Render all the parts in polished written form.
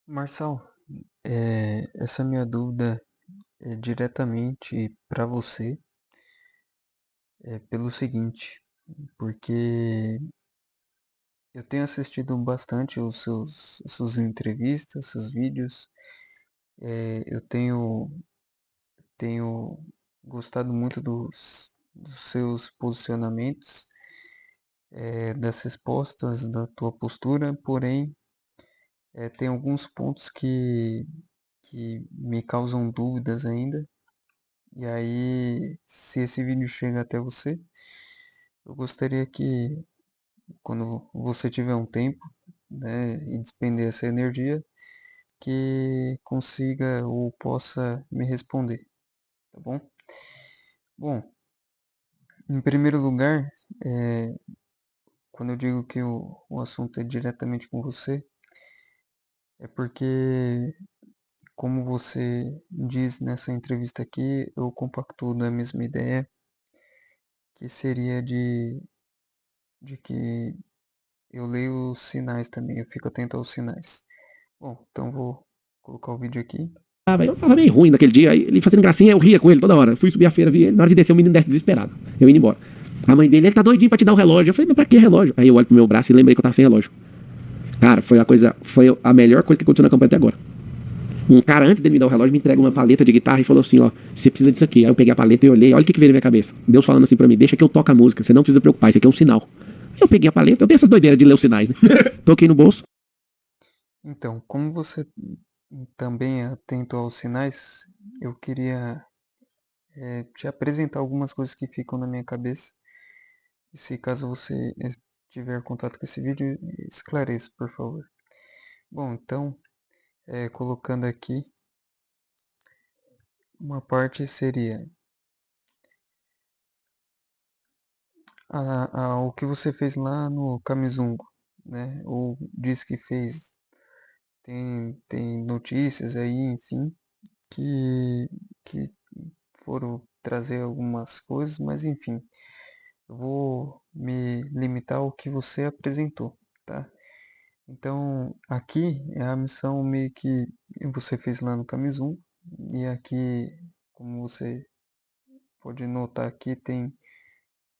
Marçal, essa minha dúvida é diretamente para você, pelo seguinte, porque eu tenho assistido bastante suas entrevistas, seus vídeos, eu tenho gostado muito dos seus posicionamentos, das respostas, da tua postura, porém, tem alguns pontos que me causam dúvidas ainda. E aí, se esse vídeo chega até você, eu gostaria que, quando você tiver um tempo, né, e despender essa energia, que consiga ou possa me responder, tá bom? Bom, em primeiro lugar, é, quando eu digo que o assunto é diretamente com você, é porque, como você diz nessa entrevista aqui, eu compactuo da mesma ideia, que seria de que eu leio os sinais também, eu fico atento aos sinais. Bom, então vou colocar o vídeo aqui. Eu tava meio ruim naquele dia, aí ele fazendo gracinha, eu ria com ele toda hora. Eu fui subir a feira, vi ele, na hora de descer o menino desce desesperado. Eu indo embora. A mãe dele, ele tá doidinho pra te dar um relógio. Eu falei, mas pra que relógio? Aí eu olho pro meu braço e lembrei que eu tava sem relógio. Cara, foi a melhor coisa que aconteceu na campanha até agora. Um cara, antes dele me dar o relógio, me entrega uma paleta de guitarra e falou assim, ó, você precisa disso aqui. Aí eu peguei a paleta e olhei, olha o que veio na minha cabeça. Deus falando assim pra mim, deixa que eu toque a música, você não precisa preocupar, isso aqui é um sinal. Eu peguei a paleta, eu dei essas doideiras de ler os sinais, né? Toquei no bolso. Então, como você também é atento aos sinais, eu queria te apresentar algumas coisas que ficam na minha cabeça. E se caso você tiver contato com esse vídeo, esclareça, por favor. Bom, então, colocando aqui, uma parte seria o que você fez lá no Kamizungo, né? Ou disse que fez. Tem notícias aí, enfim, que, que foram trazer algumas coisas, mas enfim, eu vou me limitar ao que você apresentou, tá? Então, aqui é a missão meio que você fez lá no Camisum, e aqui, como você pode notar aqui, tem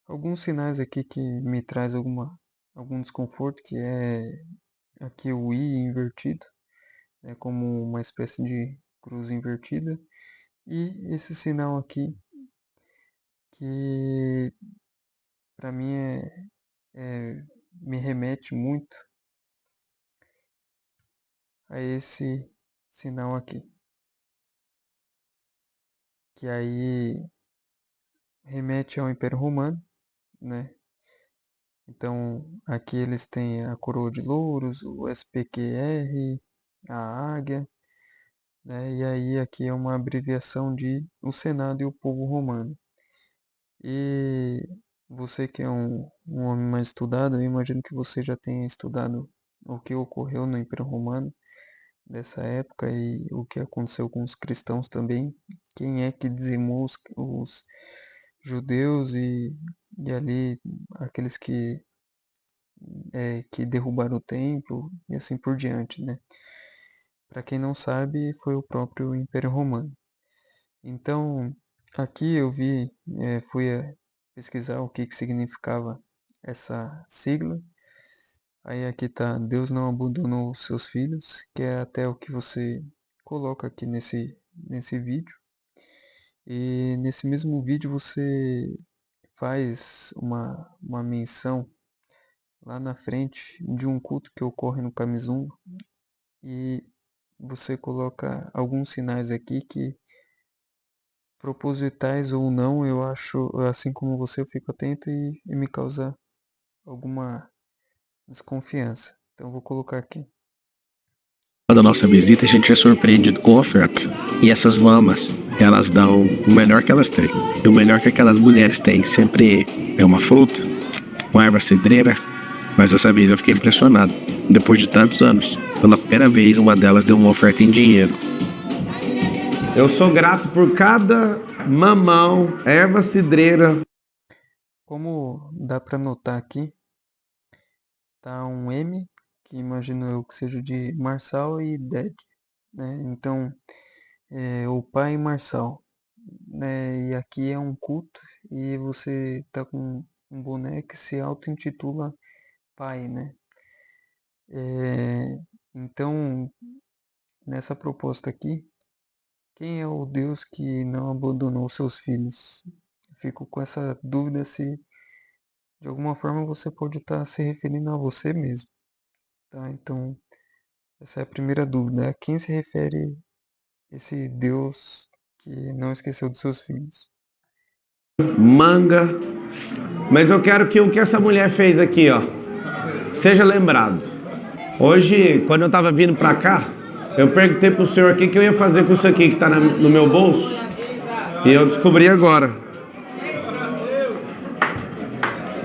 alguns sinais aqui que me traz algum desconforto, que é aqui o I invertido, como uma espécie de cruz invertida, e esse sinal aqui que para mim me remete muito a esse sinal aqui, que aí remete ao Império Romano, né? Então aqui eles têm a coroa de louros, o SPQR, a águia, né? E aí aqui é uma abreviação de o Senado e o povo romano. E você que é um homem mais estudado, eu imagino que você já tenha estudado o que ocorreu no Império Romano dessa época e o que aconteceu com os cristãos também. Quem é que dizimou os judeus e ali aqueles que derrubaram o templo e assim por diante, né? Para quem não sabe, foi o próprio Império Romano. Então, aqui eu fui pesquisar o que significava essa sigla. Aí aqui tá, Deus não abandonou os seus filhos, que é até o que você coloca aqui nesse vídeo. E nesse mesmo vídeo você faz uma menção lá na frente de um culto que ocorre no Camisungo e você coloca alguns sinais aqui que, propositais ou não, eu acho, assim como você, eu fico atento e me causa alguma desconfiança. Então eu vou colocar aqui. Da nossa visita, a gente é surpreendido com oferta. E essas mamas, elas dão o melhor que elas têm. E o melhor que aquelas mulheres têm sempre é uma fruta, uma erva cidreira. Mas dessa vez eu fiquei impressionado. Depois de tantos anos, pela primeira vez uma delas deu uma oferta em dinheiro. Eu sou grato por cada mamão, erva cidreira. Como dá para notar aqui, tá um M que imagino eu que seja de Marçal e Dad, né? Então, o pai Marçal, né? E aqui é um culto e você tá com um boneco que se auto-intitula pai, né? Então, nessa proposta aqui, quem é o Deus que não abandonou seus filhos? Fico com essa dúvida se de alguma forma você pode estar se referindo a você mesmo, tá? Então, essa é a primeira dúvida. A quem se refere esse Deus que não esqueceu dos seus filhos? Manga. Mas eu quero que o que essa mulher fez aqui, ó, seja lembrado. Hoje, quando eu tava vindo pra cá, eu perguntei pro senhor aqui o que eu ia fazer com isso aqui que tá no meu bolso. E eu descobri agora.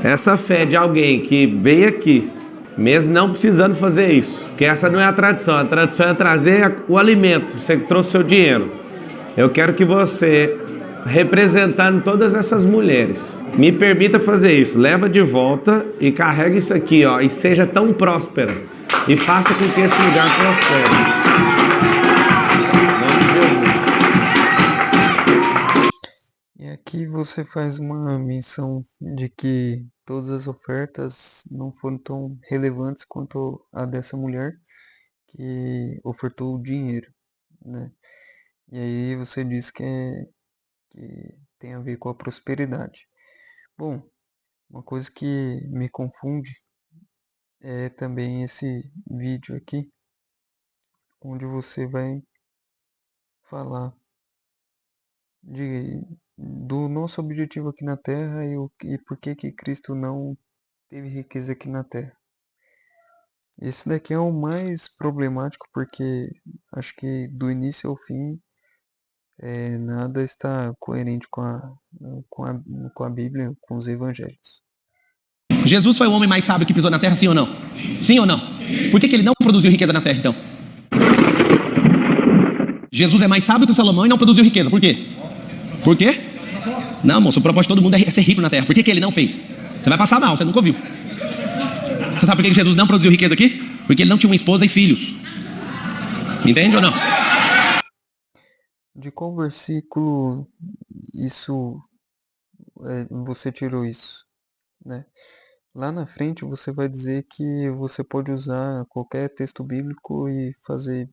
Essa fé de alguém que veio aqui, mesmo não precisando fazer isso, porque essa não é a tradição é trazer o alimento, você que trouxe seu dinheiro. Eu quero que você, representando todas essas mulheres, me permita fazer isso, leva de volta e carrega isso aqui, ó, e seja tão próspera, e faça com que esse lugar prospere. E aqui você faz uma menção de que todas as ofertas não foram tão relevantes quanto a dessa mulher que ofertou o dinheiro, né? E aí você diz que tem a ver com a prosperidade. Bom, uma coisa que me confunde é também esse vídeo aqui, onde você vai falar do nosso objetivo aqui na Terra e por que que Cristo não teve riqueza aqui na Terra. Esse daqui é o mais problemático porque acho que do início ao fim nada está coerente com a Bíblia, com os evangelhos. Jesus foi o homem mais sábio que pisou na terra, sim ou não? Sim ou não? Por que ele não produziu riqueza na terra, então? Jesus é mais sábio que o Salomão e não produziu riqueza. Por quê? Por quê? Não, moço, o propósito de todo mundo é ser rico na terra. Por que ele não fez? Você vai passar mal, você nunca ouviu. Você sabe por que Jesus não produziu riqueza aqui? Porque ele não tinha uma esposa e filhos. Entende ou não? De qual versículo você tirou isso, né? Lá na frente você vai dizer que você pode usar qualquer texto bíblico e fazer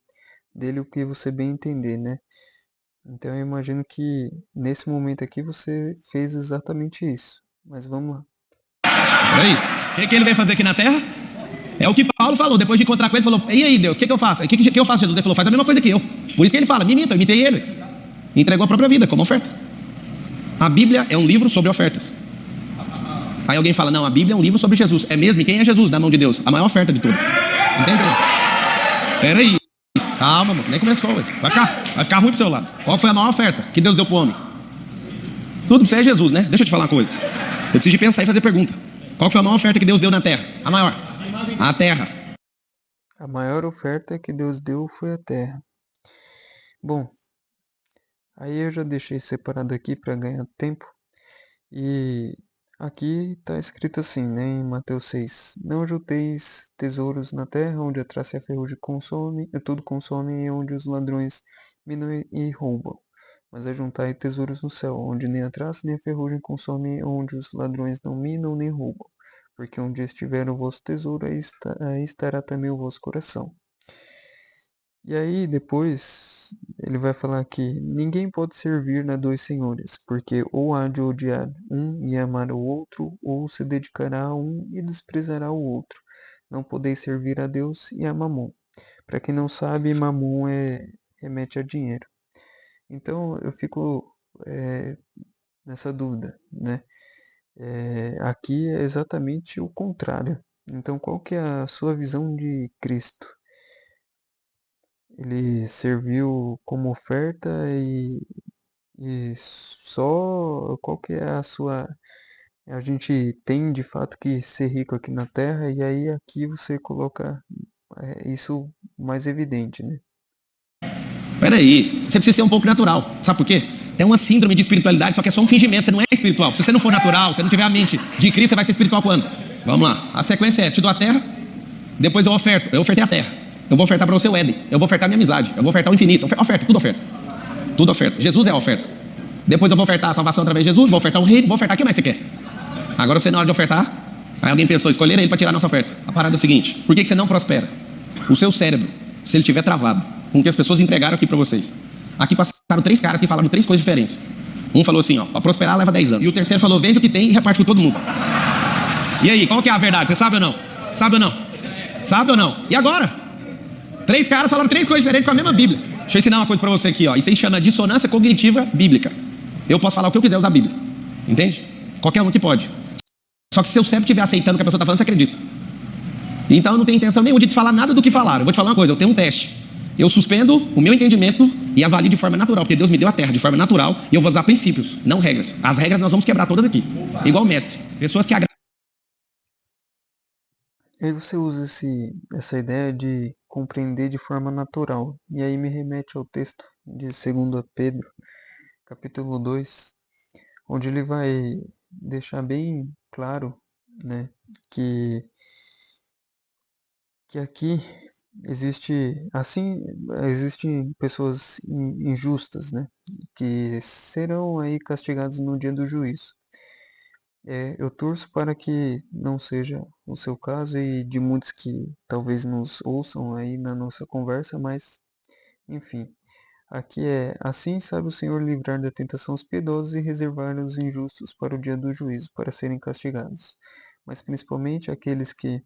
dele o que você bem entender, né? Então eu imagino que nesse momento aqui você fez exatamente isso. Mas vamos lá. Peraí, o que ele veio fazer aqui na terra? É o que Paulo falou, depois de encontrar com ele, falou: e aí, Deus, o que eu faço? O que eu faço, Jesus? Ele falou: faz a mesma coisa que eu. Por isso que ele fala: me imita, eu imitei ele. Entregou a própria vida como oferta. A Bíblia é um livro sobre ofertas. Aí alguém fala: não, a Bíblia é um livro sobre Jesus. É mesmo? E quem é Jesus na mão de Deus? A maior oferta de todas. Entendeu? Peraí. Calma, moço, nem começou. Vai ficar ruim pro seu lado. Qual foi a maior oferta que Deus deu pro homem? Tudo pra você é Jesus, né? Deixa eu te falar uma coisa. Você precisa de pensar e fazer pergunta. Qual foi a maior oferta que Deus deu na terra? A maior. A terra. A maior oferta que Deus deu foi a terra. Bom, aí eu já deixei separado aqui para ganhar tempo. E aqui está escrito assim, né, em Mateus 6. Não junteis tesouros na terra, onde a traça e a ferrugem consome, tudo consome, e onde os ladrões minam e roubam. Mas ajuntai tesouros no céu, onde nem a traça nem a ferrugem consome, onde os ladrões não minam nem roubam. Porque onde estiver o vosso tesouro, aí estará também o vosso coração. E aí depois ele vai falar que ninguém pode servir a dois senhores, porque ou há de odiar um e amar o outro, ou se dedicará a um e desprezará o outro. Não podeis servir a Deus e a Mamon. Para quem não sabe, Mamon remete a dinheiro. Então eu fico nessa dúvida, né? Aqui é exatamente o contrário. Então qual que é a sua visão de Cristo? Ele serviu como oferta e só qual que é a sua... A gente tem de fato que ser rico aqui na Terra e aí aqui você coloca isso mais evidente, né? Peraí, você precisa ser um pouco natural. Sabe por quê? Tem uma síndrome de espiritualidade, só que é só um fingimento, você não é espiritual. Se você não for natural, se você não tiver a mente de Cristo, você vai ser espiritual quando? Vamos lá, a sequência é: te dou a terra, Depois eu ofertei a terra. Eu vou ofertar para você o Éden. Eu vou ofertar minha amizade. Eu vou ofertar o infinito. Oferta, tudo oferta. Tudo oferta. Jesus é a oferta. Depois eu vou ofertar a salvação através de Jesus, vou ofertar o reino, vou ofertar o que mais você quer? Agora você, na hora de ofertar, aí alguém pensou, escolher ele para tirar a nossa oferta. A parada é o seguinte: por que você não prospera? O seu cérebro, se ele estiver travado, com o que as pessoas entregaram aqui para vocês. Aqui passaram 3 caras que falaram 3 coisas diferentes. Um falou assim, ó, para prosperar leva 10 anos. E o terceiro falou, vende o que tem e reparte com todo mundo. E aí, qual que é a verdade? Você sabe ou não? Sabe ou não? Sabe ou não? E agora? 3 caras falaram 3 coisas diferentes com a mesma Bíblia. Deixa eu ensinar uma coisa para você aqui, ó. Isso aí chama dissonância cognitiva bíblica. Eu posso falar o que eu quiser usar a Bíblia. Entende? Qualquer um que pode. Só que se seu cérebro estiver aceitando o que a pessoa está falando, você acredita. Então eu não tenho intenção nenhuma de falar nada do que falaram. Eu vou te falar uma coisa, eu tenho um teste. Eu suspendo o meu entendimento e avalio de forma natural, porque Deus me deu a terra de forma natural e eu vou usar princípios, não regras. As regras nós vamos quebrar todas aqui. Igual mestre. Pessoas que agradam. Aí você usa essa ideia de compreender de forma natural. E aí me remete ao texto de 2 Pedro, capítulo 2, onde ele vai deixar bem claro, né, que aqui existem pessoas injustas, né, que serão aí castigadas no dia do juízo. Eu torço para que não seja o seu caso e de muitos que talvez nos ouçam aí na nossa conversa, mas enfim, aqui assim sabe o Senhor livrar da tentação os piedosos e reservar os injustos para o dia do juízo, para serem castigados, mas principalmente aqueles que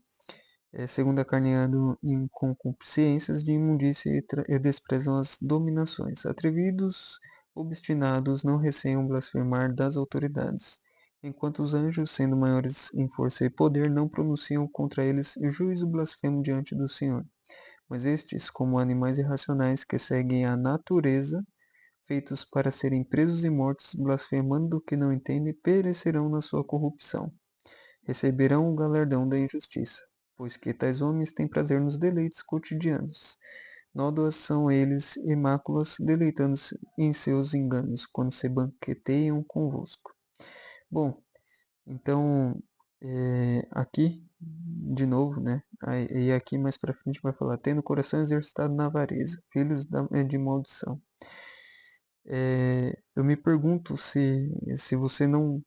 segundo a carne andam em concupiscências de imundícia e desprezam as dominações. Atrevidos, obstinados, não receiam blasfemar das autoridades, enquanto os anjos, sendo maiores em força e poder, não pronunciam contra eles juízo blasfemo diante do Senhor. Mas estes, como animais irracionais que seguem a natureza, feitos para serem presos e mortos, blasfemando do que não entendem, perecerão na sua corrupção. Receberão o galardão da injustiça, pois que tais homens têm prazer nos deleites cotidianos. Nódoas são eles e máculas, deleitando-se em seus enganos, quando se banqueteiam convosco. Bom, então, aqui, de novo, né? E aqui mais pra frente vai falar, tendo o coração exercitado na avareza, filhos de maldição. Eu me pergunto se você não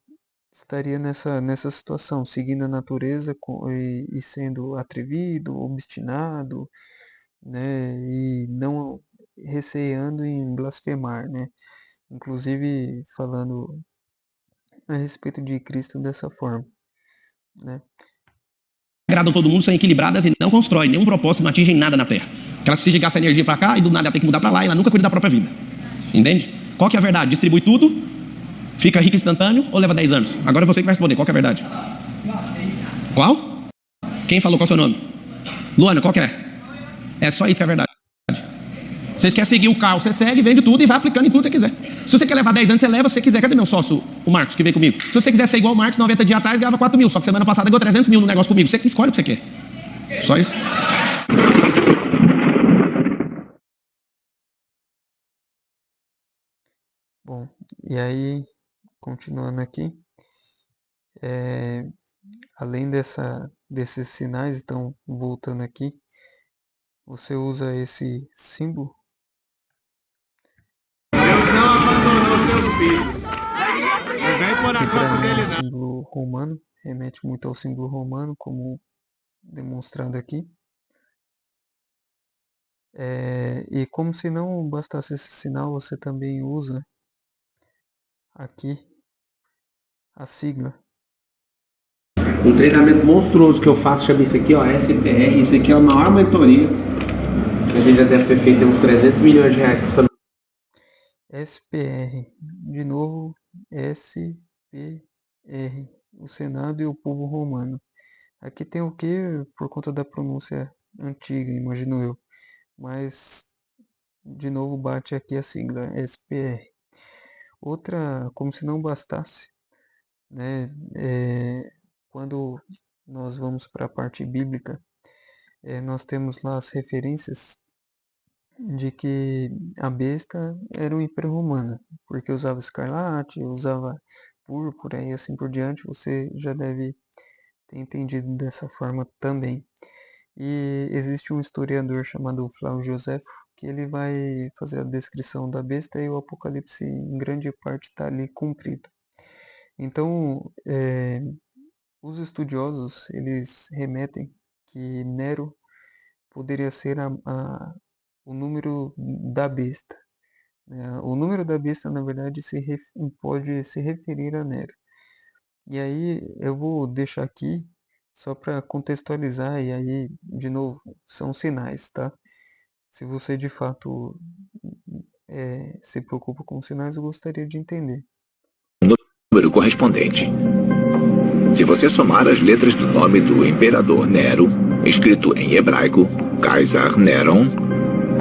estaria nessa situação, seguindo a natureza e sendo atrevido, obstinado, né, e não receando em blasfemar, né, inclusive falando a respeito de Cristo dessa forma, né. Agradam todo mundo, são equilibradas e não constroem nenhum propósito, não atingem nada na terra. Porque elas precisam gastar energia para cá e do nada ela tem que mudar para lá e ela nunca cuida da própria vida. Entende? Qual que é a verdade? Distribui tudo, fica rico instantâneo ou leva 10 anos? Agora é você que vai responder, qual que é a verdade? Qual? Quem falou, qual é o seu nome? Luana, qual que é? É só isso que é a verdade. Vocês querem seguir o carro, você segue, vende tudo e vai aplicando em tudo que você quiser. Se você quer levar 10 anos, você leva, se você quiser. Cadê meu sócio, o Marcos, que veio comigo? Se você quiser ser igual o Marcos, 90 dias atrás, ganhava 4 mil. Só que semana passada ganhou 300 mil no negócio comigo. Você que escolhe o que você quer. Só isso. Bom, e aí, continuando aqui, além desses sinais, então, voltando aqui, você usa esse símbolo. Deus não abandonou seus filhos. Vem por Que a para conta mim é dele, um não. símbolo romano, remete muito ao símbolo romano, como demonstrado aqui. E como se não bastasse esse sinal, você também usa aqui a sigla. Um treinamento monstruoso que eu faço chama isso aqui, ó, SPR. Isso aqui é a maior mentoria que a gente já deve ter feito, tem uns 300 milhões de reais custando. SPR, de novo, SPR, o Senado e o povo romano. Aqui tem o que por conta da pronúncia antiga, imagino eu. Mas, de novo, bate aqui a sigla SPR. Outra, como se não bastasse, né? Quando nós vamos para a parte bíblica, nós temos lá as referências de que a besta era o Império Romano, porque usava escarlate, usava púrpura e assim por diante. Você já deve ter entendido dessa forma também. E existe um historiador chamado Flávio Josefo que ele vai fazer a descrição da besta e o Apocalipse em grande parte está ali cumprido. Então, os estudiosos eles remetem que Nero poderia ser o número da besta, né? O número da besta, na verdade, pode se referir a Nero. E aí eu vou deixar aqui só para contextualizar, e aí, de novo, são sinais, tá? Se você de fato se preocupa com sinais, eu gostaria de entender. Número correspondente. Se você somar as letras do nome do imperador Nero, escrito em hebraico Caesar Neron,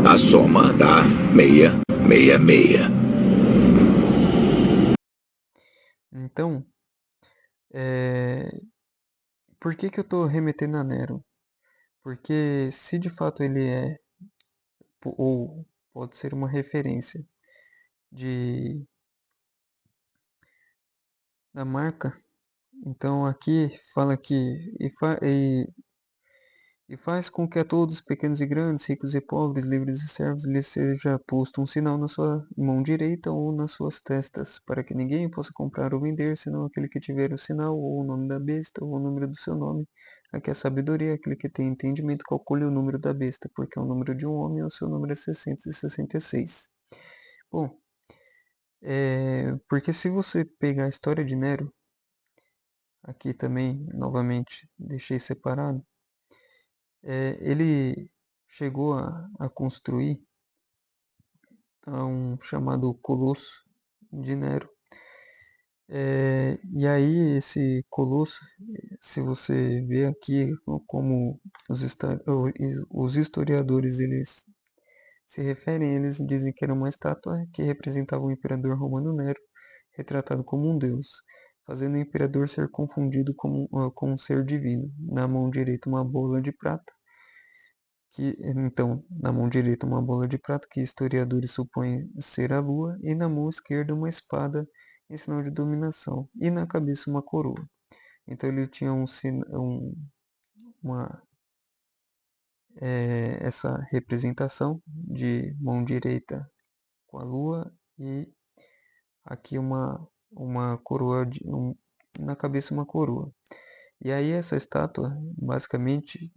a soma dá 666. Então, por que eu estou remetendo a Nero? Porque se de fato ele é, ou pode ser uma referência de da marca, então aqui fala que e faz com que a todos, pequenos e grandes, ricos e pobres, livres e servos, lhes seja posto um sinal na sua mão direita ou nas suas testas, para que ninguém possa comprar ou vender, senão aquele que tiver o sinal, ou o nome da besta, ou o número do seu nome. Aqui a sabedoria, aquele que tem entendimento, calcule o número da besta, porque é o número de um homem, e o seu número é 666. Bom, porque se você pegar a história de Nero, aqui também, novamente, deixei separado, ele chegou a construir um chamado Colosso de Nero. E aí esse Colosso, se você vê aqui como os historiadores eles se referem, eles dizem que era uma estátua que representava o imperador romano Nero, retratado como um deus, fazendo o imperador ser confundido com um ser divino. Na mão direita uma bola de prata, então, na mão direita uma bola de prata que historiadores supõem ser a lua, e na mão esquerda uma espada em sinal de dominação, e na cabeça uma coroa. Então ele tinha uma, essa representação de mão direita com a lua e aqui uma coroa, na cabeça uma coroa. E aí essa estátua, basicamente,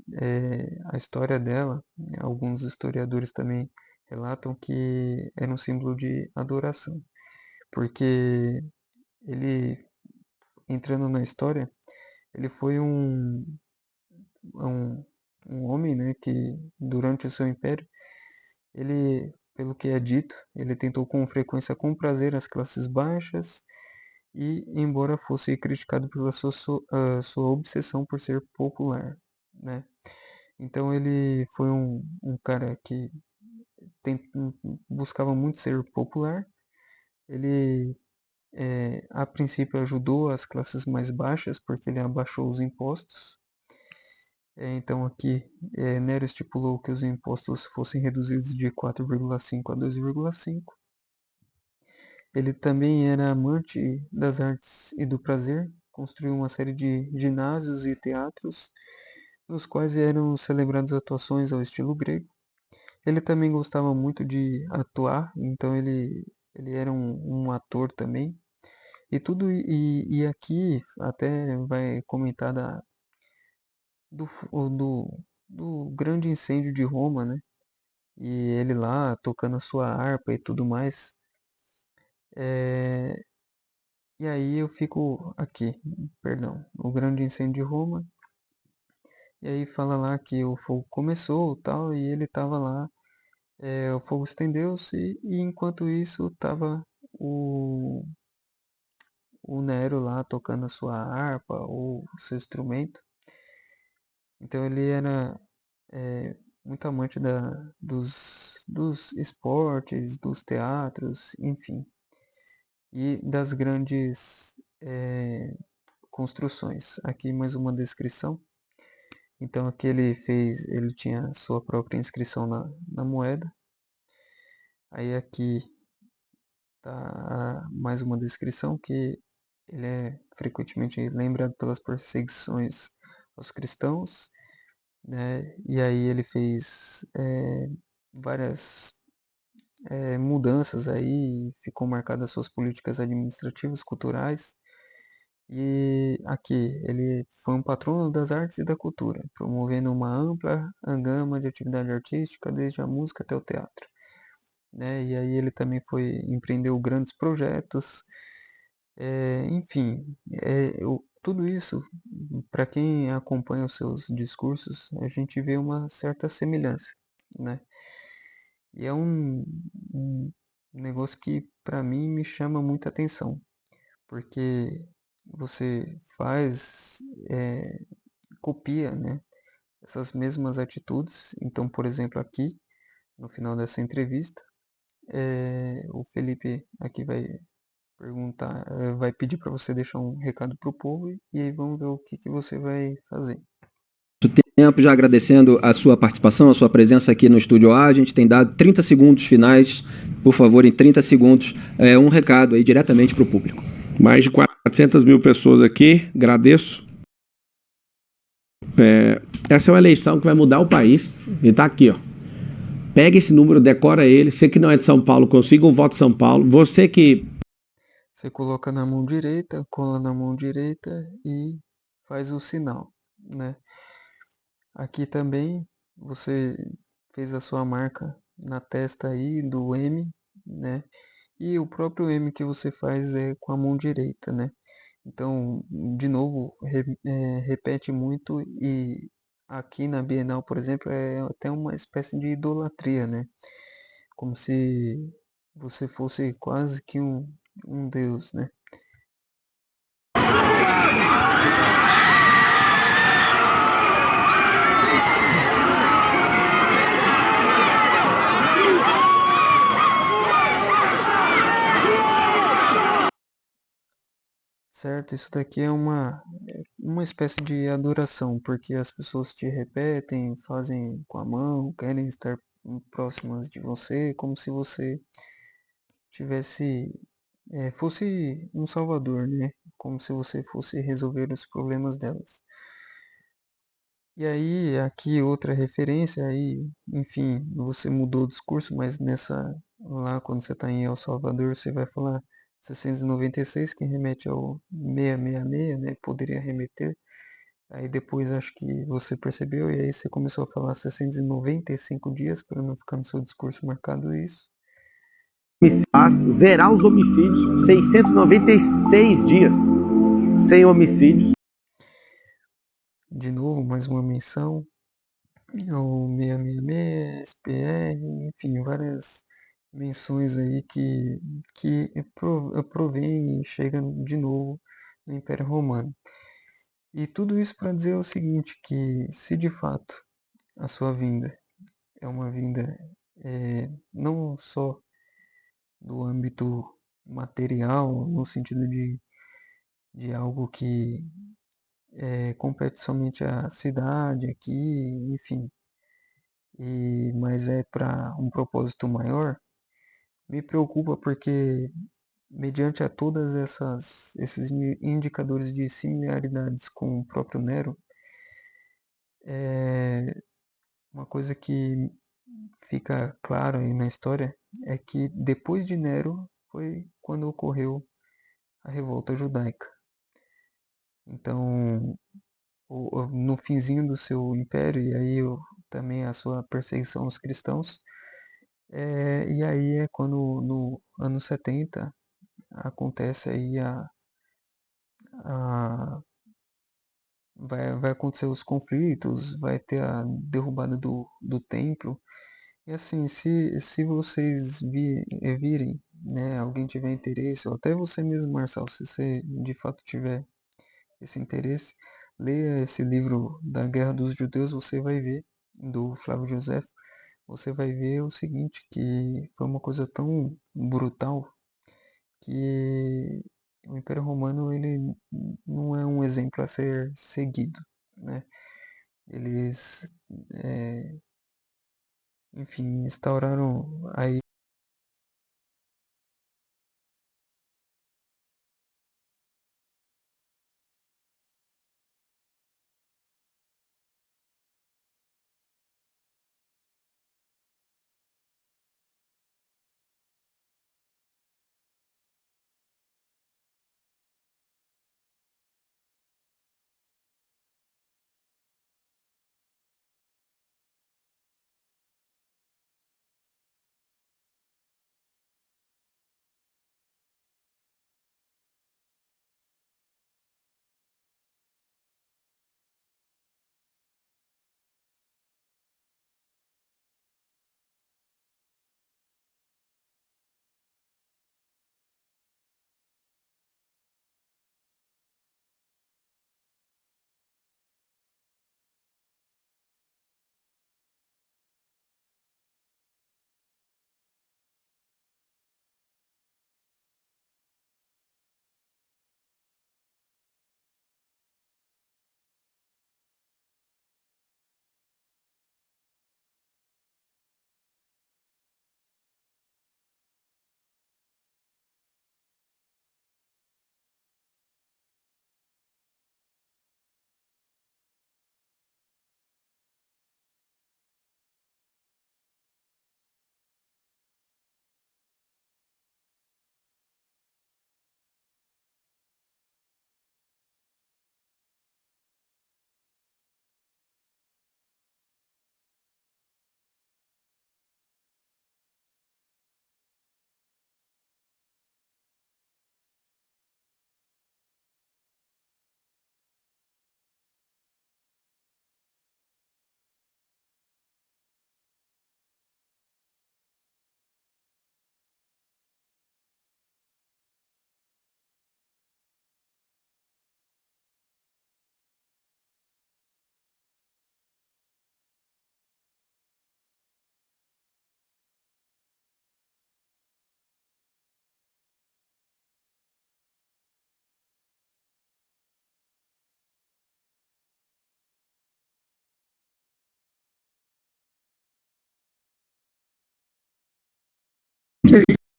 a história dela, alguns historiadores também relatam que era um símbolo de adoração, porque ele, entrando na história, ele foi um, um homem, né, que durante o seu império, ele, pelo que é dito, ele tentou com frequência comprazer as classes baixas e, embora fosse criticado pela sua obsessão por ser popular, né? Então ele foi um cara que buscava muito ser popular. Ele, a princípio, ajudou as classes mais baixas porque ele abaixou os impostos. Então aqui, Nero estipulou que os impostos fossem reduzidos de 4,5 a 2,5. Ele também era amante das artes e do prazer, construiu uma série de ginásios e teatros, nos quais eram celebradas atuações ao estilo grego. Ele também gostava muito de atuar, então ele era um ator também. E aqui até vai comentar do, do grande incêndio de Roma, né? E ele lá tocando a sua harpa e tudo mais. É, e aí eu fico aqui, perdão, o grande incêndio de Roma. E aí fala lá que o fogo começou tal, e ele tava lá. O fogo estendeu-se e enquanto isso tava o Nero lá tocando a sua harpa ou seu instrumento. Então ele era muito amante dos esportes, dos teatros, enfim, e das grandes construções. Aqui mais uma descrição. Então aqui ele tinha sua própria inscrição na moeda. Aí aqui tá mais uma descrição que ele é frequentemente lembrado pelas perseguições aos cristãos. né? E aí ele fez várias mudanças aí, ficou marcadas suas políticas administrativas, culturais. E aqui ele foi um patrono das artes e da cultura, promovendo uma ampla gama de atividade artística, desde a música até o teatro, né? E aí ele também empreendeu grandes projetos, enfim, tudo isso, para quem acompanha os seus discursos, a gente vê uma certa semelhança, né? E é um negócio que para mim me chama muita atenção, porque você copia, né, essas mesmas atitudes. Então, por exemplo, aqui no final dessa entrevista, o Felipe aqui vai pedir para você deixar um recado para o povo e aí vamos ver o que que você vai fazer. Tempo, já agradecendo a sua participação, a sua presença aqui no Estúdio A. A gente tem dado 30 segundos finais, por favor, em 30 segundos, um recado aí diretamente para o público. Mais de 400 mil pessoas aqui, agradeço. Essa é uma eleição que vai mudar o país, e tá aqui, ó. Pega esse número, decora ele. Você que não é de São Paulo, consiga um voto de São Paulo. Você que... Você coloca na mão direita, cola na mão direita e faz o sinal, né? Aqui também você fez a sua marca na testa aí do M, né? E o próprio M que você faz é com a mão direita, né? Então, de novo, repete muito e aqui na Bienal, por exemplo, é até uma espécie de idolatria, né? Como se você fosse quase que um deus, né? Certo, isso daqui é uma espécie de adoração, porque as pessoas te repetem, fazem com a mão, querem estar próximas de você, como se você tivesse, fosse um salvador, né? Como se você fosse resolver os problemas delas. E aí, aqui outra referência, aí, enfim, você mudou o discurso, mas lá quando você está em El Salvador, você vai falar 696, que remete ao 666, né? Poderia remeter. Aí depois acho que você percebeu, e aí você começou a falar 695 dias, para não ficar no seu discurso marcado isso. Zerar os homicídios, 696 dias sem homicídios. De novo, mais uma menção. O 666, SPR, enfim, várias menções aí que provém e chegam de novo no Império Romano. E tudo isso para dizer o seguinte, que se de fato a sua vinda é uma vinda não só do âmbito material, no sentido de algo que compete somente à cidade aqui, enfim, mas é para um propósito maior, me preocupa porque, mediante a todas esses indicadores de similaridades com o próprio Nero, uma coisa que fica claro aí na história é que depois de Nero foi quando ocorreu a revolta judaica. Então, no finzinho do seu império, e aí também a sua perseguição aos cristãos, e aí é quando no ano 70 acontece aí a vai acontecer os conflitos, vai ter a derrubada do templo. E assim, se vocês virem, né, alguém tiver interesse, ou até você mesmo, Marcel, se você de fato tiver esse interesse, leia esse livro da Guerra dos Judeus, você vai ver, do Flávio José, você vai ver o seguinte, que foi uma coisa tão brutal que o Império Romano ele não é um exemplo a ser seguido, né? Eles, enfim, instauraram aí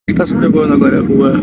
Está sobrevoando agora a rua.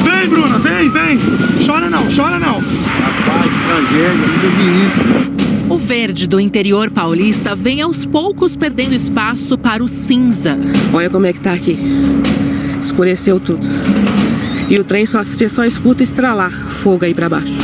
Vem, Bruna, vem, vem. Chora não, chora não. Rapaz, que tragédia, nunca vi isso. O verde do interior paulista vem aos poucos perdendo espaço para o cinza. Olha como é que tá aqui. Escureceu tudo. E o trem você só escuta estralar fogo aí pra baixo.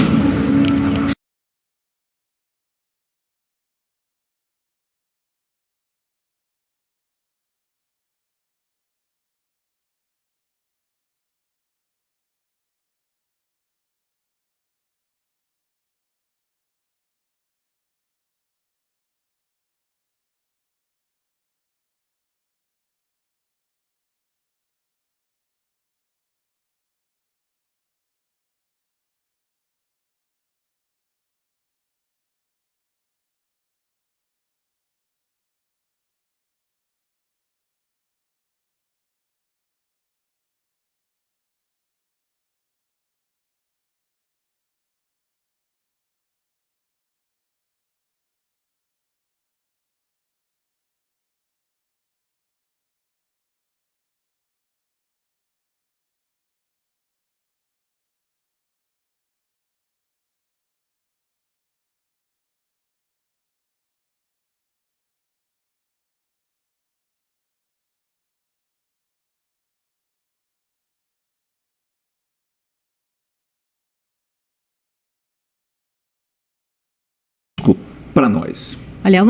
Para nós. Olha,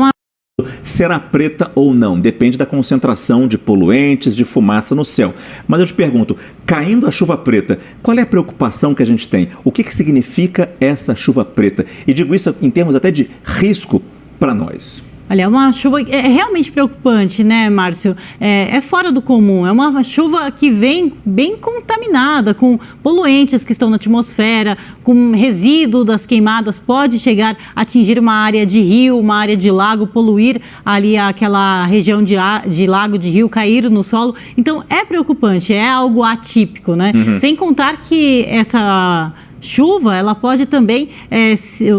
será preta ou não, depende da concentração de poluentes, de fumaça no céu. Mas eu te pergunto, caindo a chuva preta, qual é a preocupação que a gente tem? O que significa essa chuva preta? E digo isso em termos até de risco para nós. Olha, uma chuva é realmente preocupante, né, Márcio? É fora do comum. É uma chuva que vem bem contaminada, com poluentes que estão na atmosfera, com resíduo das queimadas, pode chegar a atingir uma área de rio, uma área de lago, poluir ali aquela região de lago, de rio, cair no solo. Então, é preocupante, é algo atípico, né? Sem contar que essa chuva, ela pode também,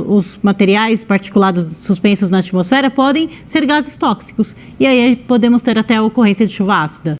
os materiais particulados suspensos na atmosfera podem ser gases tóxicos. E aí podemos ter até a ocorrência de chuva ácida.